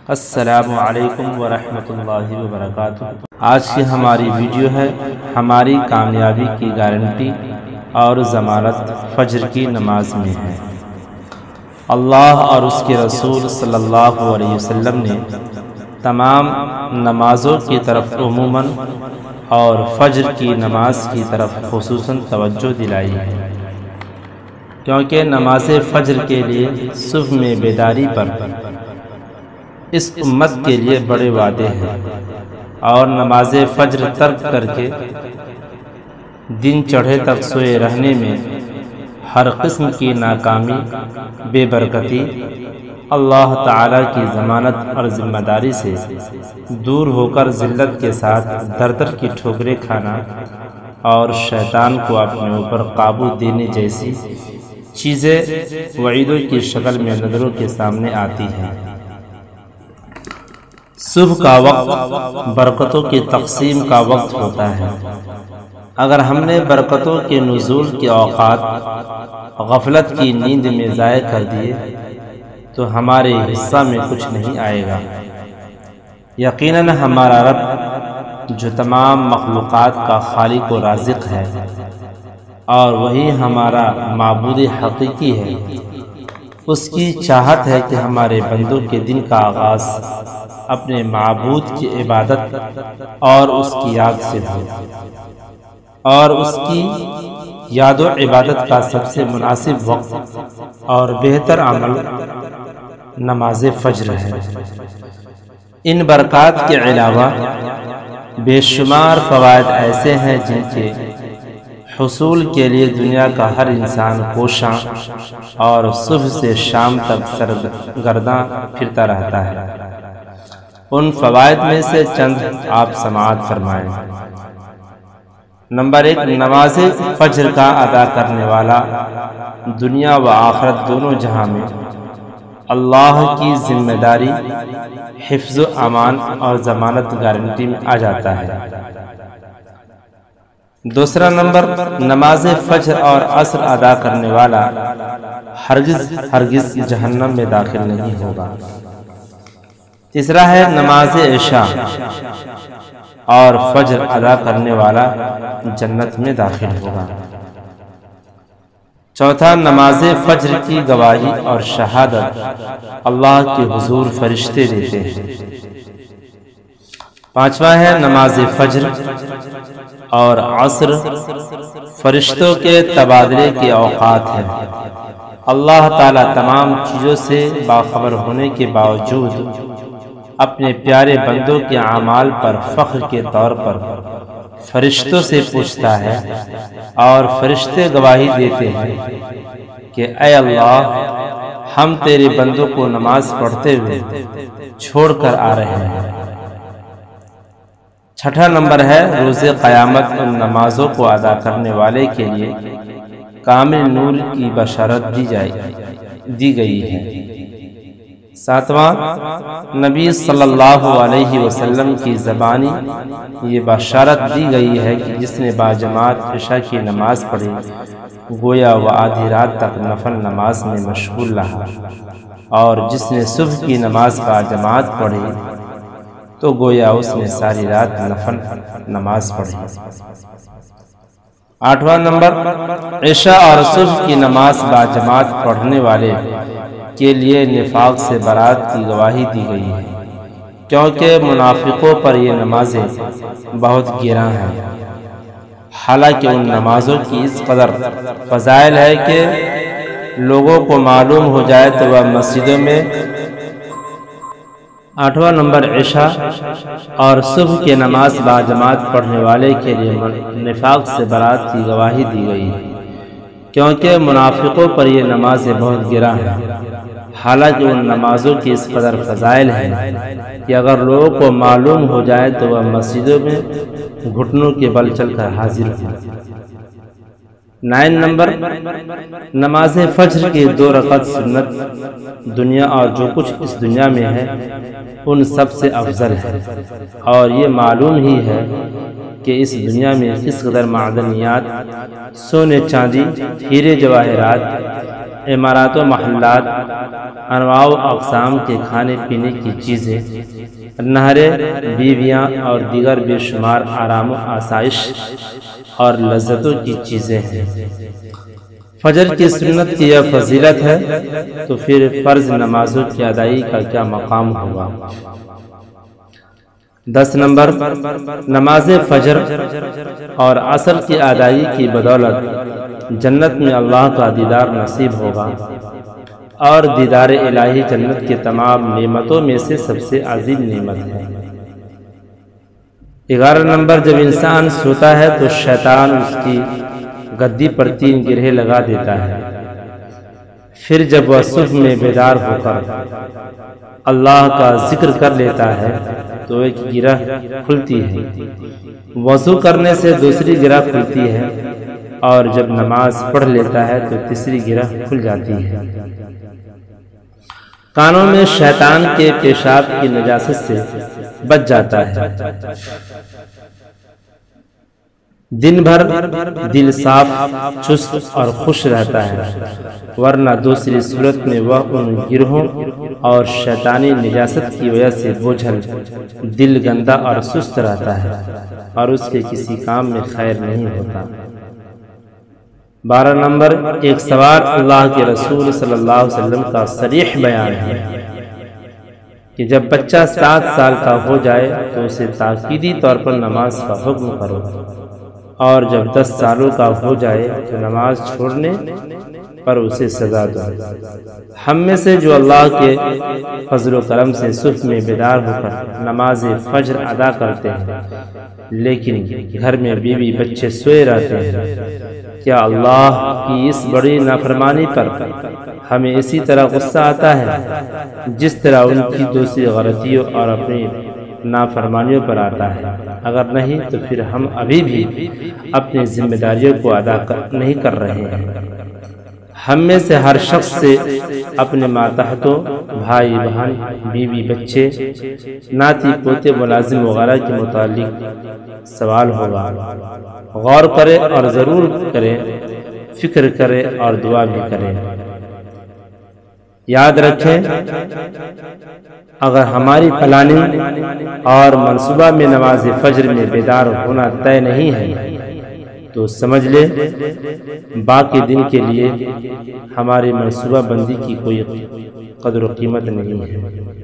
السلام علیکم ورحمۃ اللہ وبرکاتہ۔ آج کی ہماری ویڈیو ہے ہماری کامیابی کی گارنٹی اور ضمانت فجر کی نماز میں ہے۔ اللہ اور اس کے رسول صلی اللہ علیہ وسلم نے تمام نمازوں کی طرف عموماً اور فجر کی نماز کی طرف خصوصاً توجہ دلائی ہے، کیونکہ نماز فجر کے لیے صبح میں بیداری پر اس امت کے لیے بڑے وعدے ہیں، اور نماز فجر ترک کر کے دن چڑھے تک سوئے رہنے میں ہر قسم کی ناکامی، بے برکتی، اللہ تعالیٰ کی ضمانت اور ذمہ داری سے دور ہو کر ذلت کے ساتھ در در کی ٹھوکریں کھانا اور شیطان کو اپنے اوپر قابو دینے جیسی چیزیں وعیدوں کی شکل میں نظروں کے سامنے آتی ہیں۔ صبح کا وقت برکتوں کی تقسیم کا وقت ہوتا ہے۔ اگر ہم نے برکتوں کے نزول کے اوقات غفلت کی نیند میں ضائع کر دیے تو ہمارے حصہ میں کچھ نہیں آئے گا۔ یقیناً ہمارا رب جو تمام مخلوقات کا خالق و رازق ہے اور وہی ہمارا معبود حقیقی ہے، اس کی چاہت ہے کہ ہمارے بندوں کے دن کا آغاز اپنے معبود کی عبادت اور اس کی یاد سے ہو، اور اس کی یاد و عبادت کا سب سے مناسب وقت اور بہتر عمل نماز فجر ہے۔ ان برکات کے علاوہ بے شمار فوائد ایسے ہیں جن کے حصول کے لیے دنیا کا ہر انسان کوشاں اور صبح سے شام تک سرگرداں پھرتا رہتا ہے۔ ان فوائد میں سے چند آپ سماعت فرمائیں۔ نمبر 1، نماز فجر کا ادا کرنے والا دنیا و آخرت دونوں جہاں میں اللہ کی ذمہ داری، حفظ و امان اور ضمانت گارنٹی میں آ جاتا ہے۔ دوسرا نمبر، نماز فجر اور عصر ادا کرنے والا ہرگز جہنم میں داخل نہیں ہوگا۔ تیسرا ہے نماز عشاء اور فجر ادا کرنے والا جنت میں داخل ہوگا۔ چوتھا، نماز فجر کی گواہی اور شہادت اللہ کے حضور فرشتے دیتے ہیں۔ پانچواں ہے نماز فجر اور عصر فرشتوں کے تبادلے کے اوقات ہیں۔ اللہ تعالیٰ تمام چیزوں سے باخبر ہونے کے باوجود اپنے پیارے بندوں کے اعمال پر فخر کے طور پر فرشتوں سے پوچھتا ہے، اور فرشتے گواہی دیتے ہیں کہ اے اللہ، ہم تیرے بندوں کو نماز پڑھتے ہوئے چھوڑ کر آ رہے ہیں۔ چھٹا نمبر ہے روز قیامت ان نمازوں کو ادا کرنے والے کے لیے کامل نور کی بشارت دی گئی ہے۔ ساتواں، نبی صلی اللہ علیہ وسلم کی زبانی یہ بشارت دی گئی ہے کہ جس نے باجماعت عشاء کی نماز پڑھی گویا وہ آدھی رات تک نفل نماز میں مشغول رہا، اور جس نے صبح کی نماز باجماعت پڑھی تو گویا اس نے ساری رات نفل نماز پڑھی۔ آٹھواں نمبر، عشاء اور صبح کی نماز باجماعت پڑھنے والے کے لیے نفاق سے برات کی گواہی دی گئی ہے، کیونکہ منافقوں پر یہ نمازیں بہت گراں ہیں۔ حالانکہ ان نمازوں کی اس قدر فضائل ہے کہ لوگوں کو معلوم ہو جائے تو وہ مسجدوں میں۔ آٹھواں نمبر، عشاء اور صبح کی نماز باجماعت پڑھنے والے کے لیے نفاق سے برات کی گواہی دی گئی ہے، کیونکہ منافقوں پر یہ نمازیں بہت گراں ہیں۔ حالانکہ ان نمازوں کی اس قدر فضائل ہیں کہ اگر لوگوں کو معلوم ہو جائے تو وہ مسجدوں میں گھٹنوں کے بل چل کر حاضر ہوں۔ 9 نمبر، نماز فجر کی 2 رکعت سنت دنیا اور جو کچھ اس دنیا میں ہے ان سب سے افضل ہے، اور یہ معلوم ہی ہے کہ اس دنیا میں کس قدر معدنیات، سونے چاندی، ہیرے جواہرات، عمارات و محلات، انواع و اقسام کے کھانے پینے کی چیزیں، نہریں، بیویاں اور دیگر بے شمار آرام و آسائش اور لذتوں کی چیزیں ہیں۔ فجر کی سنت کی یہ فضیلت ہے تو پھر فرض نمازوں کی ادائیگی کا کیا مقام ہوگا؟ 10 نمبر، نماز فجر اور عصر کی ادائیگی کی بدولت جنت میں اللہ کا دیدار نصیب ہوگا، اور دیدار الہی جنت کے تمام نعمتوں میں سے سب سے عظیم نعمت ہے۔ 11 نمبر، جب انسان سوتا ہے تو شیطان اس کی گدی پر 3 گرہیں لگا دیتا ہے، پھر جب وہ صبح میں بیدار ہو کر اللہ کا ذکر کر لیتا ہے تو ایک گرہ کھلتی ہے، وضو کرنے سے دوسری گرہ کھلتی ہے، اور جب نماز پڑھ لیتا ہے تو تیسری گرہ کھل جاتی ہے۔ کانوں میں شیطان کے پیشاب کی نجاست سے بچ جاتا ہے۔ دن بھر دل صاف، چست اور خوش رہتا ہے، ورنہ دوسری صورت میں وہ ان گرہوں اور شیطانی نجاست کی وجہ سے بوجھل، دل گندا اور سست رہتا ہے، اور اس کے کسی کام میں خیر نہیں ہوتا۔ 12 نمبر، ایک سوال اللہ کے رسول صلی اللہ علیہ وسلم کا صریح بیان ہے کہ جب بچہ 7 سال کا ہو جائے تو اسے تاکیدی طور پر نماز کا حکم کرو، اور جب 10 سالوں کا ہو جائے تو نماز چھوڑنے پر اسے سزا دو۔ ہم میں سے جو اللہ کے فضل و کرم سے صبح میں بیدار ہو کر نماز فجر ادا کرتے ہیں، لیکن گھر میں بیوی بچے سوئے رہتے ہیں، کیا اللہ کی اس بڑی نافرمانی پر ہمیں اسی طرح غصہ آتا ہے جس طرح ان کی دوسری غلطیوں اور اپنی نافرمانیوں پر آتا ہے؟ اگر نہیں تو پھر ہم ابھی بھی اپنی ذمہ داریوں کو ادا نہیں کر رہے ہیں۔ ہم میں سے ہر شخص سے اپنے ماتحتوں، بھائی بہن، بیوی بچے، ناتی پوتے، ملازم وغیرہ کے متعلق سوال ہوگا۔ غور کرے اور ضرور کرے، فکر کرے اور دعا بھی کرے۔ یاد رکھیں، اگر ہماری پلاننگ اور منصوبہ میں نماز فجر میں بیدار ہونا طے نہیں ہے تو سمجھ لے باقی دن کے لیے ہماری منصوبہ بندی کی کوئی قدر و قیمت نہیں ہے۔